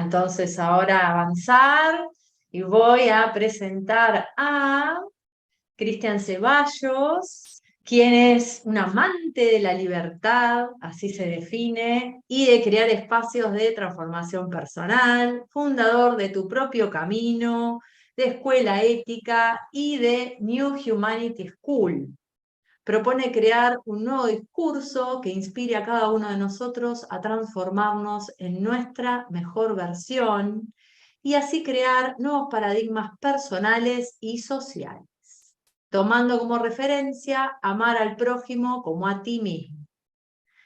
entonces ahora avanzar y voy a presentar a Cristian Ceballos, quien es un amante de la libertad, así se define, y de crear espacios de transformación personal, fundador de Tu Propio Camino, de Escuela Ética y de New Humanity School. Propone crear un nuevo discurso que inspire a cada uno de nosotros a transformarnos en nuestra mejor versión y así crear nuevos paradigmas personales y sociales, tomando como referencia amar al prójimo como a ti mismo,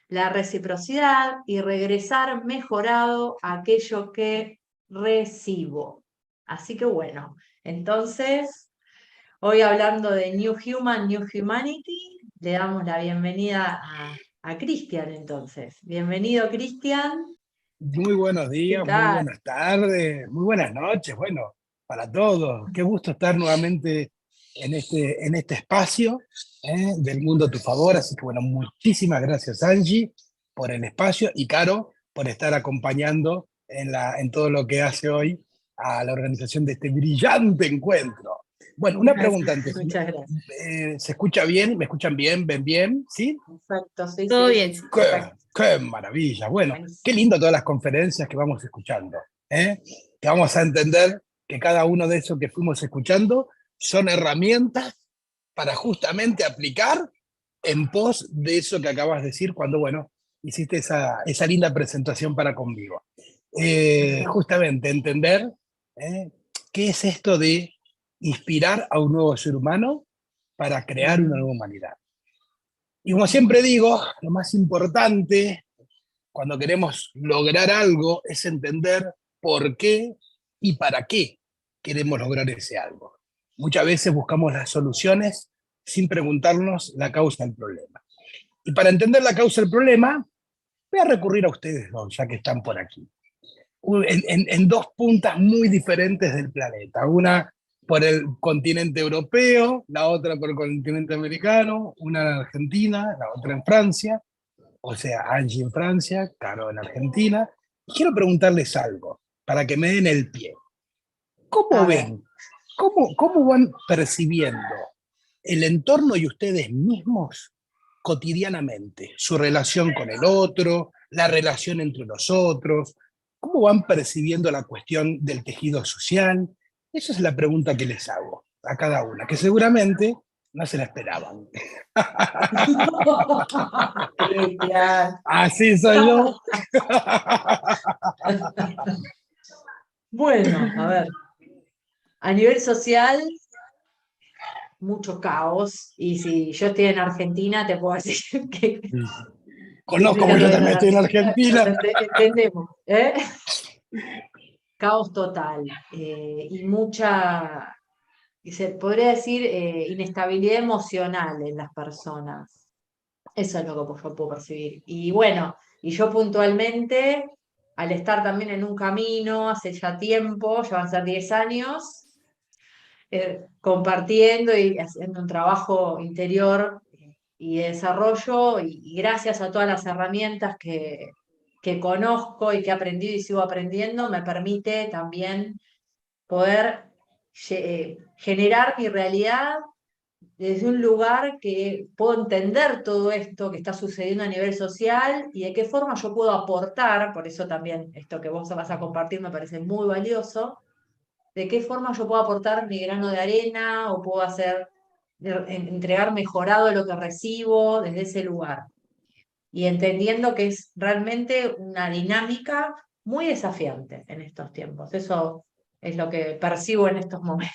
la reciprocidad y regresar mejorado a aquello que recibo. Así que bueno, entonces, hoy hablando de New Human, New Humanity, le damos la bienvenida a Cristian entonces. Bienvenido, Cristian. Muy buenos ¿Qué días, muy tal? buenas tardes, muy buenas noches, bueno, para todos. Qué gusto estar nuevamente en este espacio del mundo a tu favor. Así que bueno, muchísimas gracias Angie por el espacio y Caro por estar acompañando en todo lo que hace hoy a la organización de este brillante encuentro. Bueno, una pregunta antes. Muchas gracias. ¿Se escucha bien? ¿Me escuchan bien? ¿Ven bien? ¿Sí? Perfecto, sí, Todo sí, bien. sí, ¡Qué, perfecto. qué maravilla! Bueno, qué Buenísimo. lindo todas las conferencias que vamos escuchando, ¿eh? Que vamos a entender que cada uno de esos que fuimos escuchando son herramientas para justamente aplicar en pos de eso que acabas de decir cuando, bueno, hiciste esa linda presentación para conmigo. Justamente entender qué es esto de inspirar a un nuevo ser humano para crear una nueva humanidad. Y como siempre digo, lo más importante cuando queremos lograr algo es entender por qué y para qué queremos lograr ese algo. Muchas veces buscamos las soluciones sin preguntarnos la causa del problema. Y para entender la causa del problema, voy a recurrir a ustedes dos, ya que están por aquí. En dos puntas muy diferentes del planeta. Una por el continente europeo, la otra por el continente americano, una en Argentina, la otra en Francia, o sea, Angie en Francia, Caro en Argentina. Y quiero preguntarles algo, para que me den el pie. A ¿Cómo ver. ven? ¿Cómo van percibiendo el entorno y ustedes mismos cotidianamente? Su relación con el otro, la relación entre los otros. ¿Cómo van percibiendo la cuestión del tejido social? Esa es la pregunta que les hago a cada una, que seguramente no se la esperaban. Cristian. Así soy yo. Bueno, a ver. A nivel social, mucho caos. Y si yo estoy en Argentina, te puedo decir que Conozco, Cristina porque yo también también en estoy en Argentina, Argentina. entendemos, ¿eh? Caos total. Y mucha, se podría decir, inestabilidad emocional en las personas. Eso es lo que yo puedo percibir. Y bueno, y yo puntualmente, al estar también en un camino hace ya tiempo, ya van a ser 10 años, compartiendo y haciendo un trabajo interior y de desarrollo, y gracias a todas las herramientas que conozco y que he aprendido y sigo aprendiendo, me permite también poder generar mi realidad desde un lugar que puedo entender todo esto que está sucediendo a nivel social y de qué forma yo puedo aportar, por eso también esto que vos vas a compartir me parece muy valioso, de qué forma yo puedo aportar mi grano de arena o puedo hacer, entregar mejorado lo que recibo desde ese lugar. Y entendiendo que es realmente una dinámica muy desafiante en estos tiempos. Eso es lo que percibo en estos momentos.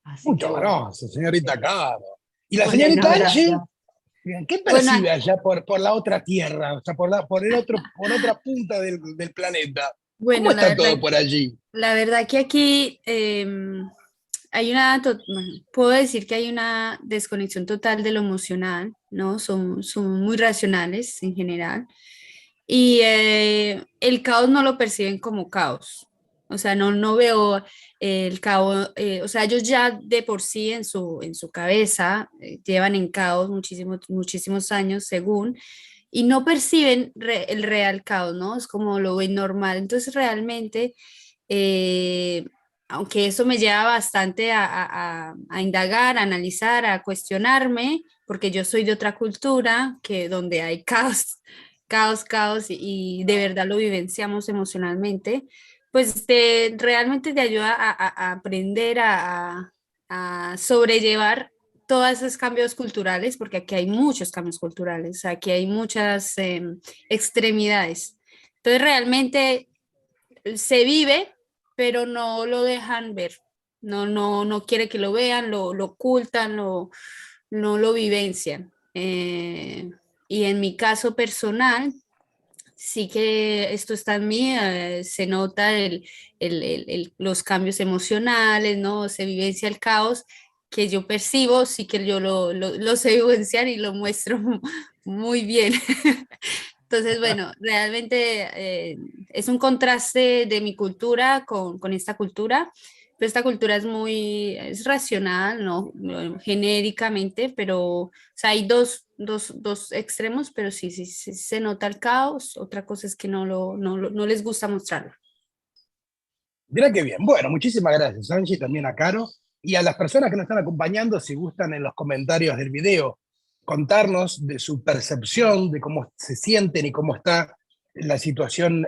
Así que Muchas bueno. gracias, señorita Caro. ¿Y la Bueno, señorita gracias. Angie? ¿Qué Bueno, percibe allá por la otra tierra, o sea, por otra punta del planeta? ¿Cómo bueno, está todo por allí? la verdad que aquí hay bueno, puedo decir que hay una desconexión total de lo emocional, ¿no? Somos muy racionales en general y el caos no lo perciben como caos. O sea, no veo el caos, o sea, ellos ya de por sí en su cabeza llevan en caos muchísimos años según. y no perciben el real caos, ¿no? Es como lo ven normal. Entonces realmente, aunque eso me lleva bastante a indagar, a analizar, a cuestionarme, porque yo soy de otra cultura, que donde hay caos, caos, caos, y de verdad lo vivenciamos emocionalmente, pues realmente te ayuda a aprender a sobrellevar todos esos cambios culturales, porque aquí hay muchos cambios culturales, aquí hay muchas extremidades. Entonces realmente se vive, pero no lo dejan ver. No quiere que lo vean, lo ocultan, no lo vivencian. Y en mi caso personal, sí que esto está en mí, se nota los cambios emocionales, ¿no? Se vivencia el caos que yo percibo, sí que yo lo sé vivenciar y lo muestro muy bien. Entonces, bueno, realmente es un contraste de mi cultura con esta cultura, pero esta cultura es racional, ¿no? Genéricamente, pero o sea, hay dos extremos, pero sí se nota el caos. Otra cosa es que no les gusta mostrarlo. Mira qué bien. Bueno, muchísimas gracias, Angie, también a Caro. Y a las personas que nos están acompañando, si gustan en los comentarios del video, contarnos de su percepción, de cómo se sienten y cómo está la situación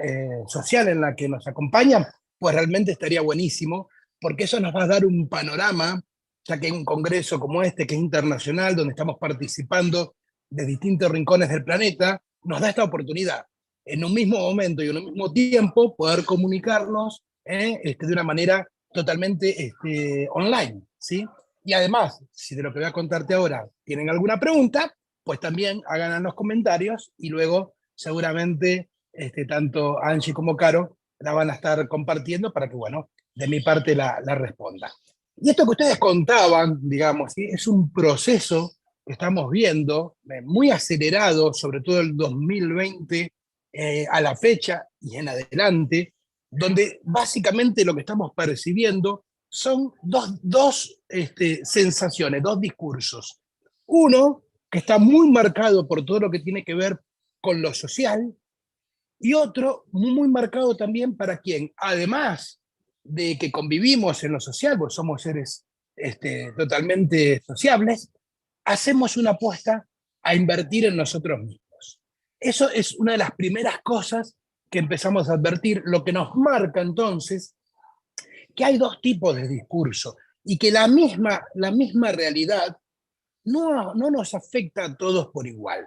social en la que nos acompañan, pues realmente estaría buenísimo, porque eso nos va a dar un panorama, ya que hay un congreso como este, que es internacional, donde estamos participando de distintos rincones del planeta, nos da esta oportunidad, en un mismo momento y en un mismo tiempo, poder comunicarnos de una manera totalmente online, ¿sí? Y además, si de lo que voy a contarte ahora tienen alguna pregunta, pues también hagan en los comentarios y luego seguramente tanto Angie como Caro la van a estar compartiendo para que, bueno, de mi parte la responda. Y esto que ustedes contaban, digamos, ¿sí? Es un proceso que estamos viendo muy acelerado, sobre todo el 2020 a la fecha y en adelante, donde básicamente lo que estamos percibiendo son dos sensaciones, dos discursos. Uno que está muy marcado por todo lo que tiene que ver con lo social, y otro muy marcado también para quien, además de que convivimos en lo social, pues somos seres totalmente sociables, hacemos una apuesta a invertir en nosotros mismos. Eso es una de las primeras cosas que empezamos a advertir, lo que nos marca entonces que hay dos tipos de discurso y que la misma realidad no nos afecta a todos por igual.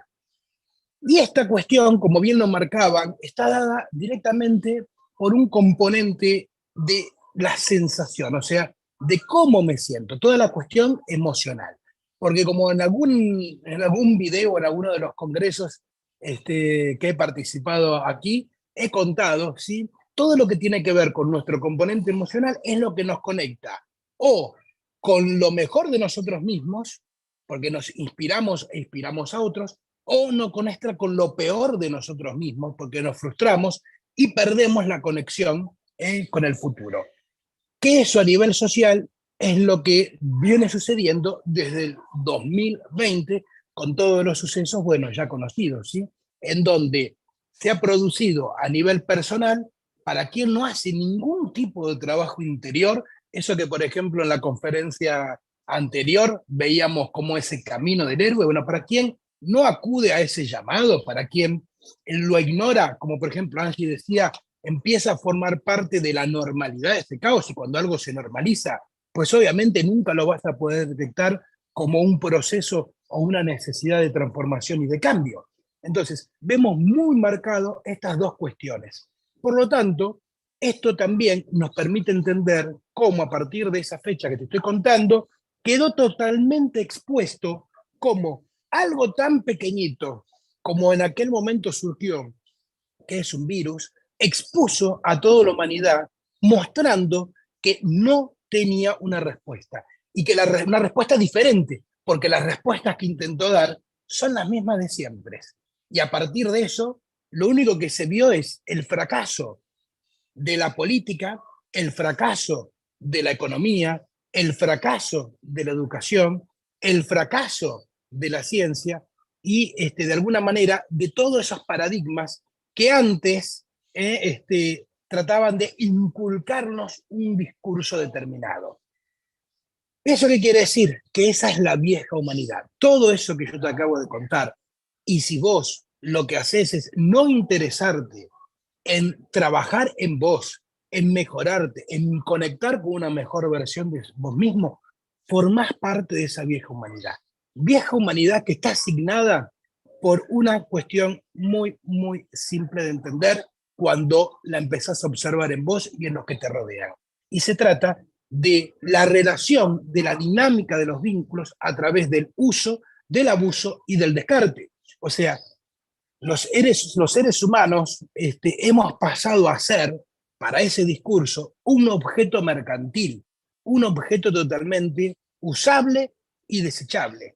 Y esta cuestión, como bien lo marcaban, está dada directamente por un componente de la sensación, o sea, de cómo me siento, toda la cuestión emocional. Porque como en algún video, en alguno de los congresos que he participado aquí, he contado, ¿sí? Todo lo que tiene que ver con nuestro componente emocional es lo que nos conecta o con lo mejor de nosotros mismos, porque nos inspiramos e inspiramos a otros, o nos conecta con lo peor de nosotros mismos, porque nos frustramos y perdemos la conexión con el futuro. Que eso a nivel social es lo que viene sucediendo desde el 2020 con todos los sucesos, bueno, ya conocidos, ¿sí? En donde se ha producido a nivel personal, para quien no hace ningún tipo de trabajo interior, eso que por ejemplo en la conferencia anterior veíamos como ese camino del héroe, bueno, para quien no acude a ese llamado, para quien lo ignora, como por ejemplo Angie decía, empieza a formar parte de la normalidad de este caos, y cuando algo se normaliza, pues obviamente nunca lo vas a poder detectar como un proceso o una necesidad de transformación y de cambio. Entonces, vemos muy marcado estas dos cuestiones. Por lo tanto, esto también nos permite entender cómo a partir de esa fecha que te estoy contando, quedó totalmente expuesto como algo tan pequeñito como en aquel momento surgió, que es un virus, expuso a toda la humanidad mostrando que no tenía una respuesta y que una respuesta diferente, porque las respuestas que intentó dar son las mismas de siempre. Y a partir de eso, lo único que se vio es el fracaso de la política, el fracaso de la economía, el fracaso de la educación, el fracaso de la ciencia, y de alguna manera de todos esos paradigmas que antes trataban de inculcarnos un discurso determinado. ¿Eso qué quiere decir? Que esa es la vieja humanidad. Todo eso que yo te acabo de contar, y si vos lo que haces es no interesarte en trabajar en vos, en mejorarte, en conectar con una mejor versión de vos mismo, formás parte de esa vieja humanidad. Vieja humanidad que está asignada por una cuestión muy, muy simple de entender cuando la empezás a observar en vos y en los que te rodean. Y se trata de la relación, de la dinámica de los vínculos a través del uso, del abuso y del descarte. O sea, los seres humanos hemos pasado a ser, para ese discurso, un objeto mercantil, un objeto totalmente usable y desechable,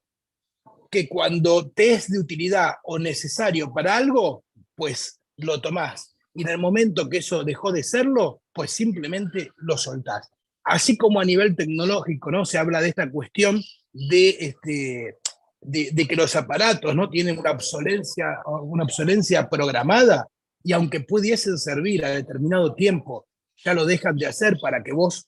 que cuando te es de utilidad o necesario para algo, pues lo tomás. Y en el momento que eso dejó de serlo, pues simplemente lo soltás. Así como a nivel tecnológico, ¿no? Se habla de esta cuestión de que los aparatos, ¿no?, tienen una obsolencia programada, y aunque pudiesen servir a determinado tiempo, ya lo dejan de hacer para que vos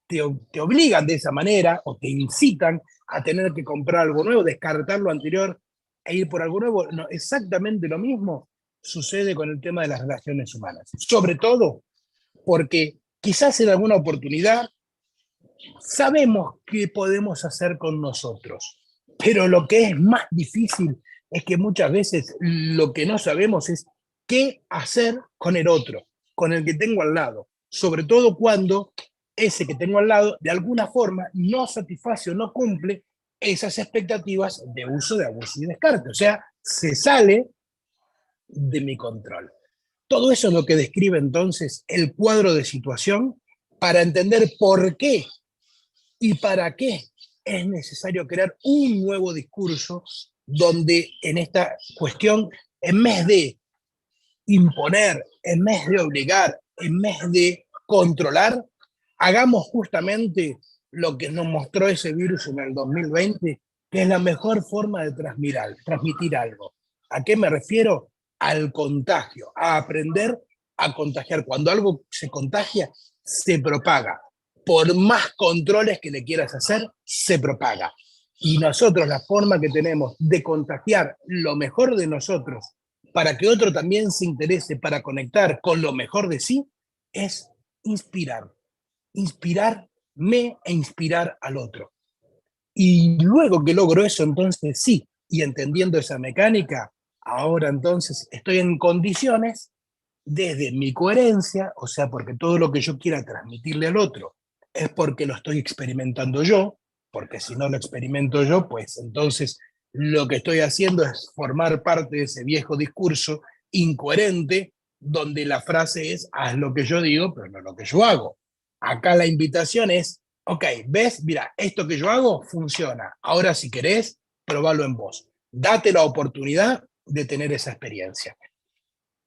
te obligan de esa manera o te incitan a tener que comprar algo nuevo, descartar lo anterior e ir por algo nuevo. No, exactamente lo mismo sucede con el tema de las relaciones humanas. Sobre todo porque quizás en alguna oportunidad sabemos qué podemos hacer con nosotros, pero lo que es más difícil es que muchas veces lo que no sabemos es qué hacer con el otro, con el que tengo al lado, sobre todo cuando ese que tengo al lado de alguna forma no satisface o no cumple esas expectativas de uso, de abuso y descarte. O sea, se sale de mi control. Todo eso es lo que describe entonces el cuadro de situación para entender por qué y para qué es necesario crear un nuevo discurso donde en esta cuestión, en vez de imponer, en vez de obligar, en vez de controlar, hagamos justamente lo que nos mostró ese virus en el 2020, que es la mejor forma de transmitir algo. ¿A qué me refiero? Al contagio, a aprender a contagiar. Cuando algo se contagia, se propaga. Por más controles que le quieras hacer, se propaga. Y nosotros, la forma que tenemos de contagiar lo mejor de nosotros para que otro también se interese para conectar con lo mejor de sí, es inspirar. Inspirarme e inspirar al otro. Y luego que logro eso, entonces sí, y entendiendo esa mecánica, ahora entonces estoy en condiciones, desde mi coherencia, o sea, porque todo lo que yo quiera transmitirle al otro es porque lo estoy experimentando yo, porque si no lo experimento yo, pues entonces lo que estoy haciendo es formar parte de ese viejo discurso incoherente, donde la frase es, haz lo que yo digo, pero no lo que yo hago. Acá la invitación es, ok, ¿ves? Mira, esto que yo hago funciona. Ahora si querés, probalo en vos. Date la oportunidad de tener esa experiencia.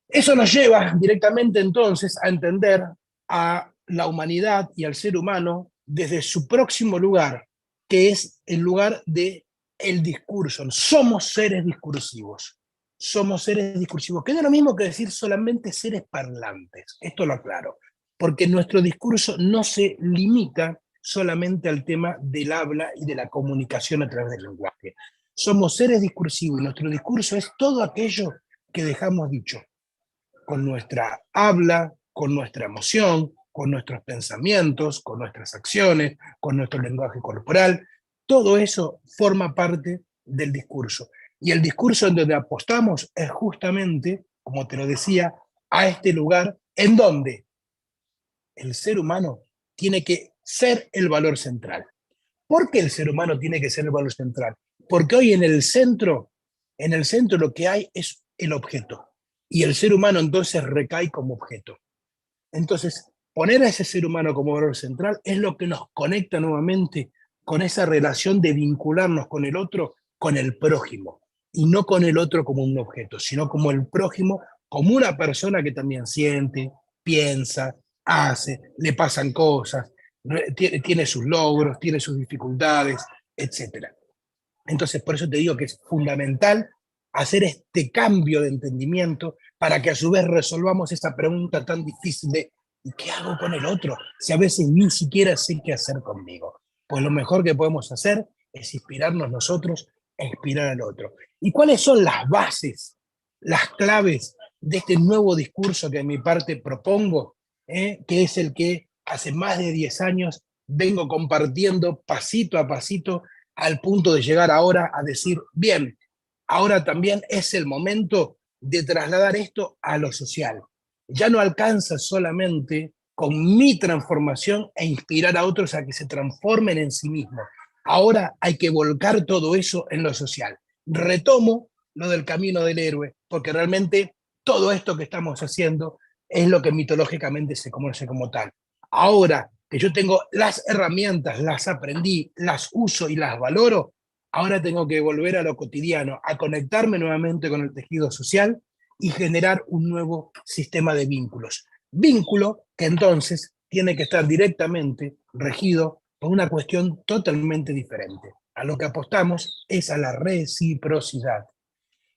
Eso nos lleva directamente entonces a entender a la humanidad y al ser humano desde su próximo lugar, que es el lugar del discurso. Somos seres discursivos. Somos seres discursivos, que no es lo mismo que decir solamente seres parlantes. Esto lo aclaro, porque nuestro discurso no se limita solamente al tema del habla y de la comunicación a través del lenguaje. Somos seres discursivos y nuestro discurso es todo aquello que dejamos dicho, con nuestra habla, con nuestra emoción, con nuestros pensamientos, con nuestras acciones, con nuestro lenguaje corporal. Todo eso forma parte del discurso. Y el discurso en donde apostamos es justamente, como te lo decía, a este lugar en donde el ser humano tiene que ser el valor central. ¿Por qué el ser humano tiene que ser el valor central? Porque hoy en el centro lo que hay es el objeto. Y el ser humano entonces recae como objeto. Entonces, poner a ese ser humano como valor central es lo que nos conecta nuevamente con esa relación de vincularnos con el otro, con el prójimo, y no con el otro como un objeto, sino como el prójimo, como una persona que también siente, piensa, hace, le pasan cosas, tiene sus logros, tiene sus dificultades, etc. Entonces, por eso te digo que es fundamental hacer este cambio de entendimiento para que a su vez resolvamos esta pregunta tan difícil de ¿y qué hago con el otro? Si a veces ni siquiera sé qué hacer conmigo. Pues lo mejor que podemos hacer es inspirarnos nosotros e inspirar al otro. ¿Y cuáles son las bases, las claves de este nuevo discurso que de mi parte propongo? Que es el que hace más de 10 años vengo compartiendo pasito a pasito al punto de llegar ahora a decir, bien, ahora también es el momento de trasladar esto a lo social. Ya no alcanza solamente con mi transformación e inspirar a otros a que se transformen en sí mismos. Ahora hay que volcar todo eso en lo social. Retomo lo del camino del héroe, porque realmente todo esto que estamos haciendo es lo que mitológicamente se conoce como tal. Ahora que yo tengo las herramientas, las aprendí, las uso y las valoro, ahora tengo que volver a lo cotidiano, a conectarme nuevamente con el tejido social y generar un nuevo sistema de vínculos. Vínculo que entonces tiene que estar directamente regido por una cuestión totalmente diferente. A lo que apostamos es a la reciprocidad.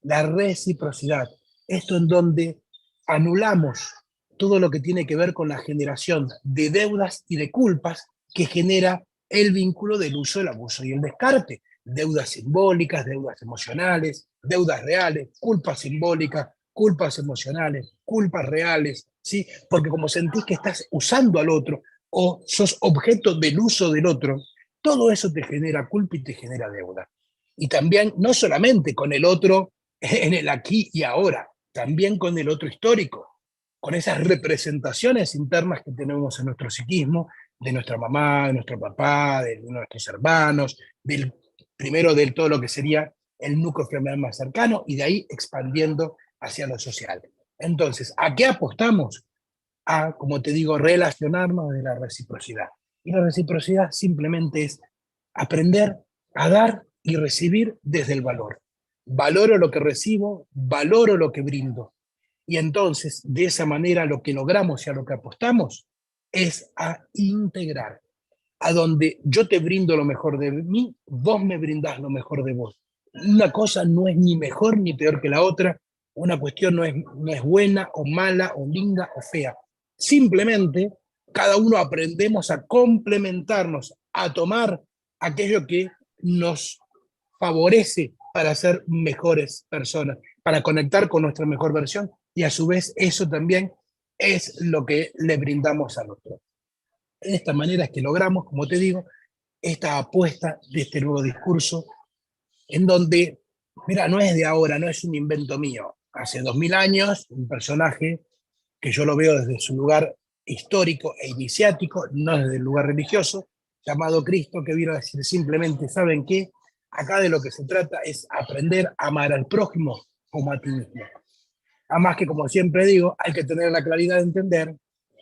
La reciprocidad, esto en donde anulamos todo lo que tiene que ver con la generación de deudas y de culpas que genera el vínculo del uso, el abuso y el descarte. Deudas simbólicas, deudas emocionales, deudas reales, culpas simbólicas, culpas emocionales, culpas reales, ¿sí? Porque como sentís que estás usando al otro o sos objeto del uso del otro, todo eso te genera culpa y te genera deuda. Y también, no solamente con el otro en el aquí y ahora, también con el otro histórico, con esas representaciones internas que tenemos en nuestro psiquismo, de nuestra mamá, de nuestro papá, de nuestros hermanos, primero de todo lo que sería el núcleo familiar más cercano y de ahí expandiendo hacia lo social. Entonces, ¿a qué apostamos? A, como te digo, relacionarnos de la reciprocidad. Y la reciprocidad simplemente es aprender a dar y recibir desde el valor. Valoro lo que recibo, valoro lo que brindo. Y entonces, de esa manera, lo que logramos y a lo que apostamos es a integrar. A donde yo te brindo lo mejor de mí, vos me brindás lo mejor de vos. Una cosa no es ni mejor ni peor que la otra, una cuestión no es buena o mala o linda o fea. Simplemente cada uno aprendemos a complementarnos, a tomar aquello que nos favorece para ser mejores personas, para conectar con nuestra mejor versión y a su vez eso también es lo que le brindamos al otro. De esta manera es que logramos, como te digo, esta apuesta de este nuevo discurso en donde, mira, no es de ahora, no es un invento mío. Hace 2000 años, un personaje que yo lo veo desde su lugar histórico e iniciático, no desde el lugar religioso, llamado Cristo, que vino a decir simplemente, ¿saben qué? Acá de lo que se trata es aprender a amar al prójimo como a ti mismo. Además que, como siempre digo, hay que tener la claridad de entender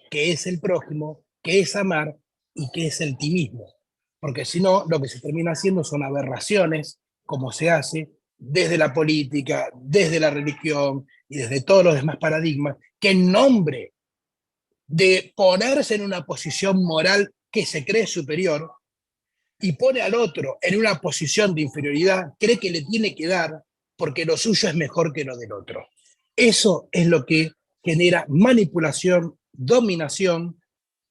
qué es el prójimo, qué es amar y qué es el ti mismo. Porque si no, lo que se termina haciendo son aberraciones, como se hace desde la política, desde la religión y desde todos los demás paradigmas, que en nombre de ponerse en una posición moral que se cree superior y pone al otro en una posición de inferioridad, cree que le tiene que dar porque lo suyo es mejor que lo del otro. Eso es lo que genera manipulación, dominación,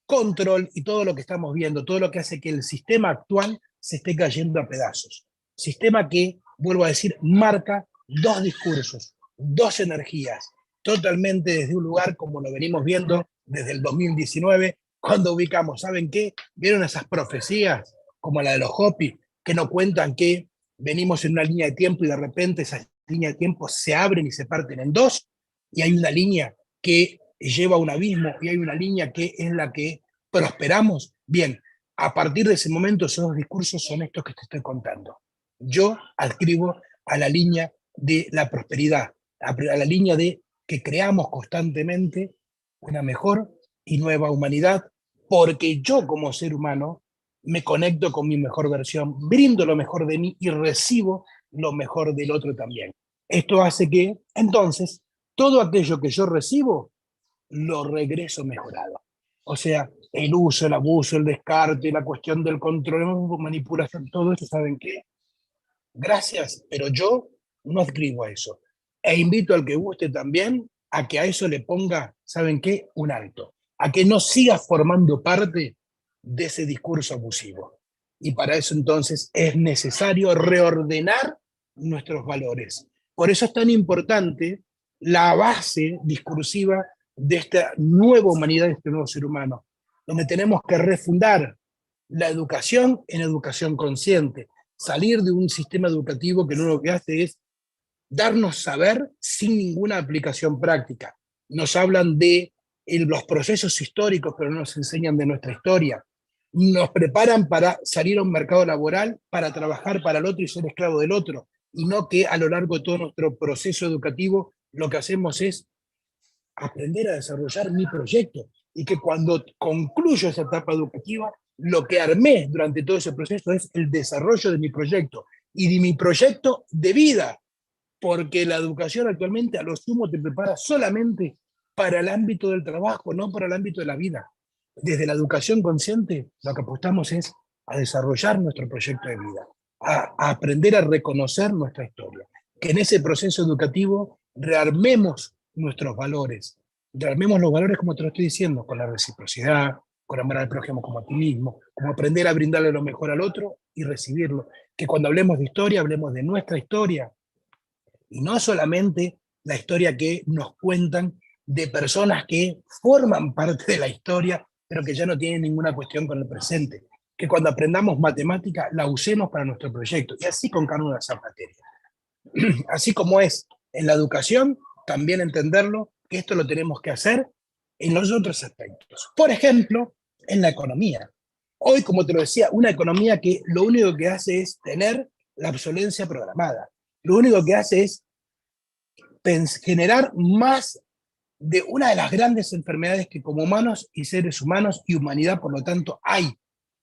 control y todo lo que estamos viendo, todo lo que hace que el sistema actual se esté cayendo a pedazos. Sistema que, vuelvo a decir, marca dos discursos, dos energías, totalmente desde un lugar como lo venimos viendo desde el 2019, cuando ubicamos, ¿saben qué? ¿Vieron esas profecías como la de los Hopi, que no cuentan que venimos en una línea de tiempo y de repente esas líneas de tiempo se abren y se parten en dos, y hay una línea que lleva a un abismo y hay una línea que es la que prosperamos? Bien, a partir de ese momento esos dos discursos son estos que te estoy contando. Yo adscribo a la línea de la prosperidad, a la línea de que creamos constantemente una mejor y nueva humanidad, porque yo como ser humano me conecto con mi mejor versión, brindo lo mejor de mí y recibo lo mejor del otro también. Esto hace que, entonces, todo aquello que yo recibo, lo regreso mejorado. O sea, el uso, el abuso, el descarte, la cuestión del control, manipulación, todo eso, ¿saben qué? Gracias, pero yo no adscribo a eso. E invito al que guste también a que a eso le ponga, ¿saben qué? Un alto. A que no siga formando parte de ese discurso abusivo. Y para eso entonces es necesario reordenar nuestros valores. Por eso es tan importante la base discursiva de esta nueva humanidad, de este nuevo ser humano, donde tenemos que refundar la educación en educación consciente, salir de un sistema educativo que lo único que hace es darnos saber sin ninguna aplicación práctica. Nos hablan de los procesos históricos, pero no nos enseñan de nuestra historia. Nos preparan para salir a un mercado laboral, para trabajar para el otro y ser esclavo del otro, y no que a lo largo de todo nuestro proceso educativo lo que hacemos es aprender a desarrollar mi proyecto, y que cuando concluyo esa etapa educativa, lo que armé durante todo ese proceso es el desarrollo de mi proyecto, y de mi proyecto de vida, porque la educación actualmente a lo sumo te prepara solamente para el ámbito del trabajo, no para el ámbito de la vida. Desde la educación consciente, lo que apostamos es a desarrollar nuestro proyecto de vida, a aprender a reconocer nuestra historia, que en ese proceso educativo rearmemos nuestros valores, rearmemos los valores como te lo estoy diciendo, con la reciprocidad, con amar al prójimo como a ti mismo, como aprender a brindarle lo mejor al otro y recibirlo, que cuando hablemos de historia, hablemos de nuestra historia, y no solamente la historia que nos cuentan de personas que forman parte de la historia, pero que ya no tienen ninguna cuestión con el presente. Que cuando aprendamos matemática la usemos para nuestro proyecto, y así con cada una de esas materias. Así como es en la educación, también entenderlo, que esto lo tenemos que hacer en los otros aspectos. Por ejemplo, en la economía. Hoy, como te lo decía, una economía que lo único que hace es tener la obsolencia programada. Lo único que hace es generar más de una de las grandes enfermedades que como humanos y seres humanos y humanidad, por lo tanto, hay,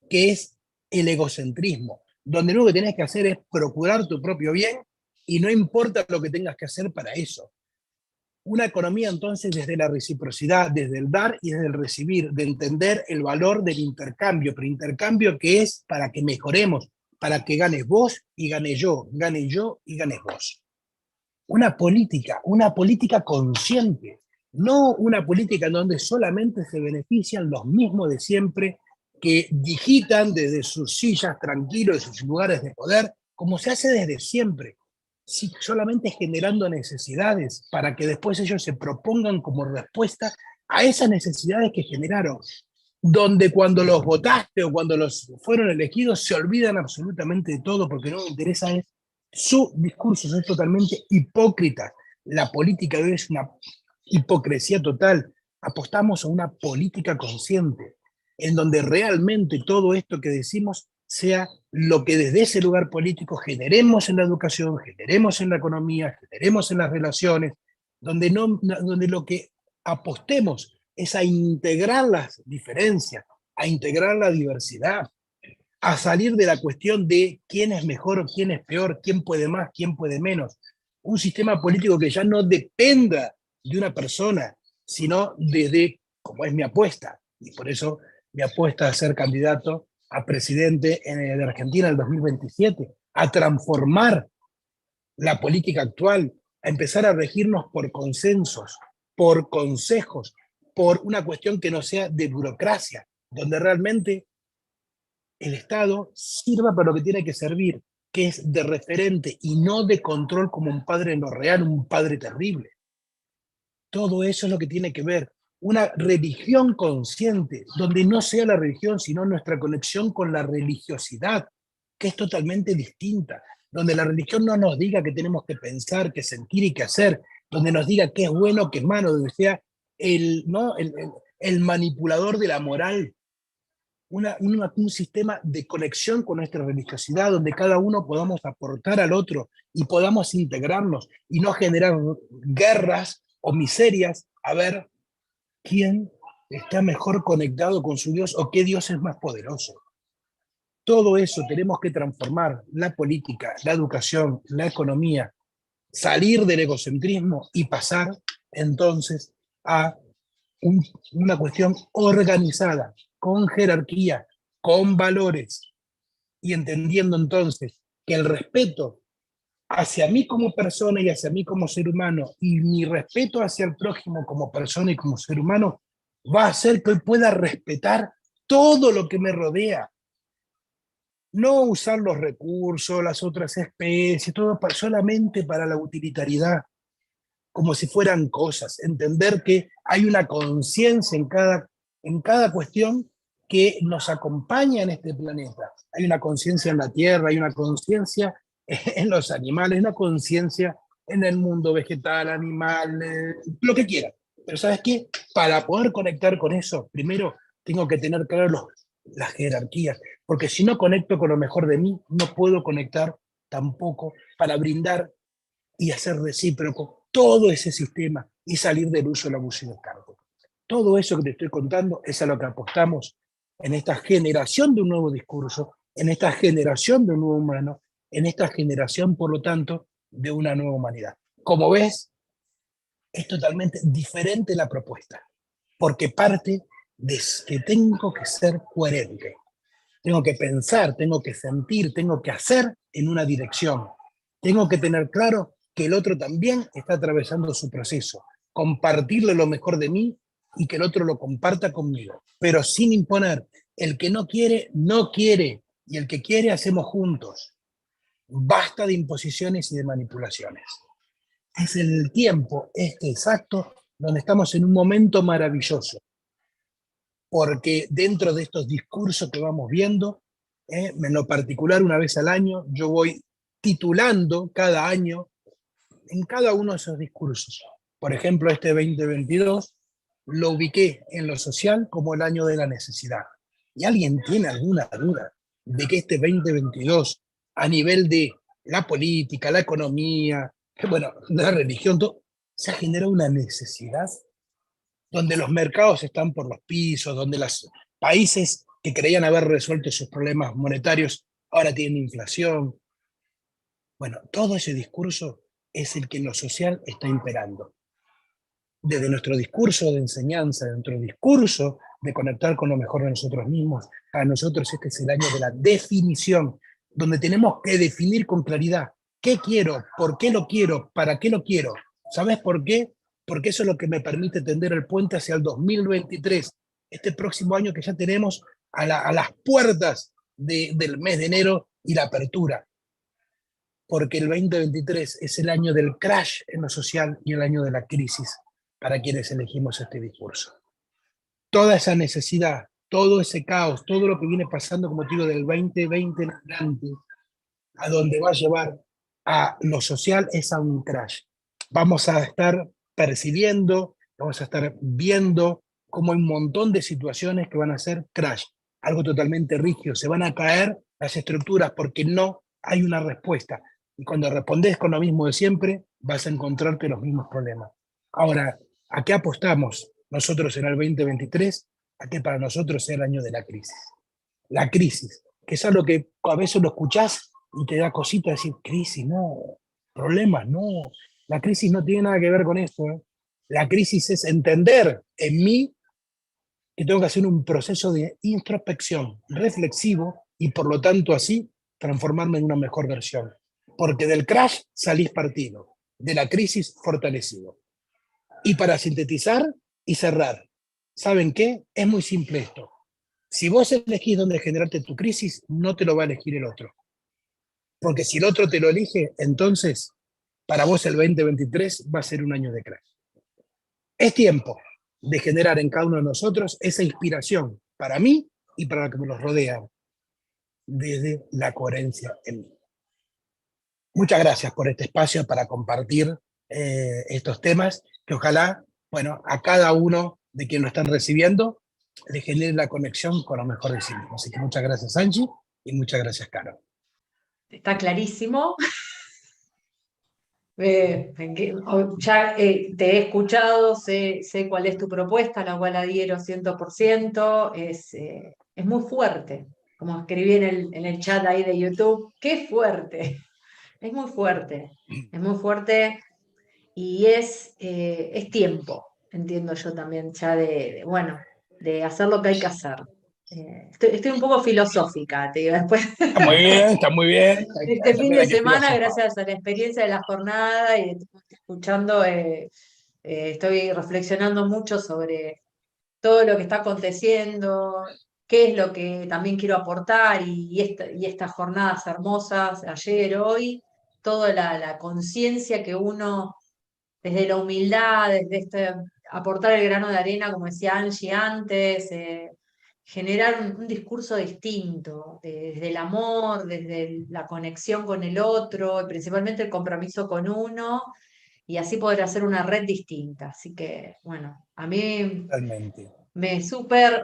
que es el egocentrismo, donde lo que tienes que hacer es procurar tu propio bien y no importa lo que tengas que hacer para eso. Una economía entonces desde la reciprocidad, desde el dar y desde el recibir, de entender el valor del intercambio, pero intercambio que es para que mejoremos, para que ganes vos y gane yo y ganes vos. Una política consciente, no una política en donde solamente se benefician los mismos de siempre, que digitan desde sus sillas tranquilos, de sus lugares de poder, como se hace desde siempre, solamente generando necesidades para que después ellos se propongan como respuesta a esas necesidades que generaron, donde cuando los votaste o cuando los fueron elegidos se olvidan absolutamente de todo porque no les interesa es su discurso, es totalmente hipócrita. La política de hoy es una hipocresía total. Apostamos a una política consciente, en donde realmente todo esto que decimos sea lo que desde ese lugar político generemos en la educación, generemos en la economía, generemos en las relaciones, donde lo que apostemos es a integrar las diferencias, a integrar la diversidad, a salir de la cuestión de quién es mejor o quién es peor, quién puede más, quién puede menos. Un sistema político que ya no dependa de una persona, sino desde, como es mi apuesta, y por eso mi apuesta a ser candidato a presidente de Argentina en el 2027, a transformar la política actual, a empezar a regirnos por consensos, por consejos, por una cuestión que no sea de burocracia, donde realmente el Estado sirva para lo que tiene que servir, que es de referente y no de control como un padre en lo real, un padre terrible. Todo eso es lo que tiene que ver. Una religión consciente, donde no sea la religión, sino nuestra conexión con la religiosidad, que es totalmente distinta, donde la religión no nos diga que tenemos que pensar, que sentir y que hacer, donde nos diga qué es bueno, qué es malo, donde sea el manipulador de la moral, un sistema de conexión con nuestra religiosidad, donde cada uno podamos aportar al otro y podamos integrarnos y no generar guerras o miserias a ver quién está mejor conectado con su Dios o qué Dios es más poderoso. Todo eso tenemos que transformar: la política, la educación, la economía, salir del egocentrismo y pasar entonces a una cuestión organizada, con jerarquía, con valores, y entendiendo entonces que el respeto hacia mí como persona y hacia mí como ser humano, y mi respeto hacia el prójimo como persona y como ser humano, va a hacer que hoy pueda respetar todo lo que me rodea. No usar los recursos, las otras especies, todo solamente para la utilitariedad, como si fueran cosas. Entender que hay una conciencia en cada cuestión que nos acompaña en este planeta. Hay una conciencia en la Tierra, hay una conciencia en los animales, una conciencia en el mundo vegetal, animal, lo que quiera. Pero ¿sabes qué? Para poder conectar con eso, primero tengo que tener claro las jerarquías, porque si no conecto con lo mejor de mí, no puedo conectar tampoco para brindar y hacer recíproco todo ese sistema y salir del uso del abuso y del cargo. Todo eso que te estoy contando es a lo que apostamos en esta generación de un nuevo discurso, en esta generación de un nuevo humano, en esta generación, por lo tanto, de una nueva humanidad. Como ves, es totalmente diferente la propuesta, porque parte de que tengo que ser coherente. Tengo que pensar, tengo que sentir, tengo que hacer en una dirección. Tengo que tener claro que el otro también está atravesando su proceso. Compartirle lo mejor de mí y que el otro lo comparta conmigo, pero sin imponer. El que no quiere, no quiere. Y el que quiere, hacemos juntos. Basta de imposiciones y de manipulaciones. Es el tiempo este exacto donde estamos en un momento maravilloso, porque dentro de estos discursos que vamos viendo, en lo particular una vez al año, yo voy titulando cada año en cada uno de esos discursos. Por ejemplo, este 2022 lo ubiqué en lo social como el año de la necesidad. ¿Y alguien tiene alguna duda de que este 2022, a nivel de la política, la economía, bueno, la religión, todo, se ha generado una necesidad donde los mercados están por los pisos, donde los países que creían haber resuelto sus problemas monetarios ahora tienen inflación? Bueno, todo ese discurso es el que en lo social está imperando. Desde nuestro discurso de enseñanza, de nuestro discurso de conectar con lo mejor de nosotros mismos, a nosotros este es el año de la definición, donde tenemos que definir con claridad qué quiero, por qué lo quiero, para qué lo quiero. ¿Sabes por qué? Porque eso es lo que me permite tender el puente hacia el 2023, este próximo año que ya tenemos a las puertas del mes de enero y la apertura, porque el 2023 es el año del crash en lo social y el año de la crisis para quienes elegimos este discurso. Toda esa necesidad, todo ese caos, todo lo que viene pasando como motivo del 2020 en adelante, a donde va a llevar a lo social es a un crash. Vamos a estar percibiendo, vamos a estar viendo como hay un montón de situaciones que van a ser crash, algo totalmente rígido, se van a caer las estructuras porque no hay una respuesta. Y cuando respondes con lo mismo de siempre, vas a encontrarte los mismos problemas. Ahora, ¿a qué apostamos nosotros en el 2023? A que para nosotros sea el año de la crisis. La crisis, que es algo que a veces lo escuchás y te da cosita decir, crisis, no, problemas, no. La crisis no tiene nada que ver con esto. La crisis es entender en mí que tengo que hacer un proceso de introspección reflexivo y por lo tanto así transformarme en una mejor versión. Porque del crash salís partido, de la crisis fortalecido. Y para sintetizar y cerrar, ¿saben qué? Es muy simple esto. Si vos elegís dónde generarte tu crisis, no te lo va a elegir el otro. Porque si el otro te lo elige, entonces para vos el 2023 va a ser un año de crash. Es tiempo de generar en cada uno de nosotros esa inspiración para mí y para los que me los rodean, desde la coherencia en mí. Muchas gracias por este espacio para compartir estos temas que ojalá, bueno, a cada uno de quienes lo están recibiendo le genere la conexión con lo mejor de sí mismo. Así que muchas gracias, Angie, y muchas gracias, Caro. Está clarísimo. Ya te he escuchado, sé cuál es tu propuesta, la cual adhiero 100%, es muy fuerte, como escribí en el chat ahí de YouTube, qué fuerte, es muy fuerte y es tiempo, entiendo yo también, ya bueno, de hacer lo que hay que hacer. Estoy un poco filosófica, te digo, después. Está muy bien, está muy bien. Este fin También de hay que semana, filosofar. gracias a la experiencia de la jornada y escuchando, estoy reflexionando mucho sobre todo lo que está aconteciendo, qué es lo que también quiero aportar y estas jornadas hermosas, ayer, hoy, toda la conciencia que uno, desde la humildad, desde aportar el grano de arena, como decía Angie antes, generar un discurso distinto, desde el amor, desde la conexión con el otro, y principalmente el compromiso con uno, y así poder hacer una red distinta. Así que, bueno, a mí Totalmente. me súper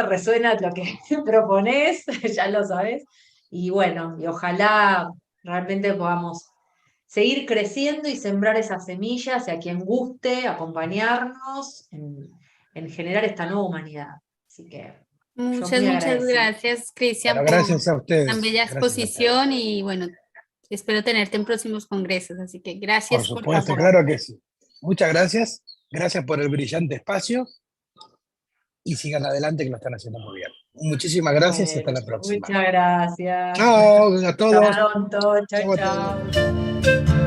resuena lo que propones, ya lo sabes, y bueno, y ojalá realmente podamos seguir creciendo y sembrar esas semillas y a quien guste acompañarnos en generar esta nueva humanidad. Así que yo Muchas, muy muchas agradecida. gracias, Bueno, Cristian, por gracias a tan ustedes. bella Gracias a ustedes. exposición y bueno, espero tenerte en próximos congresos. Así que Por gracias por tu supuesto, aporte. claro que sí. Muchas gracias. Gracias por el brillante espacio y sigan adelante que lo están haciendo muy bien. Muchísimas gracias y hasta Bueno, la próxima. muchas gracias. Chao a Hasta todos. pronto. Chau, Chao a todos. chau.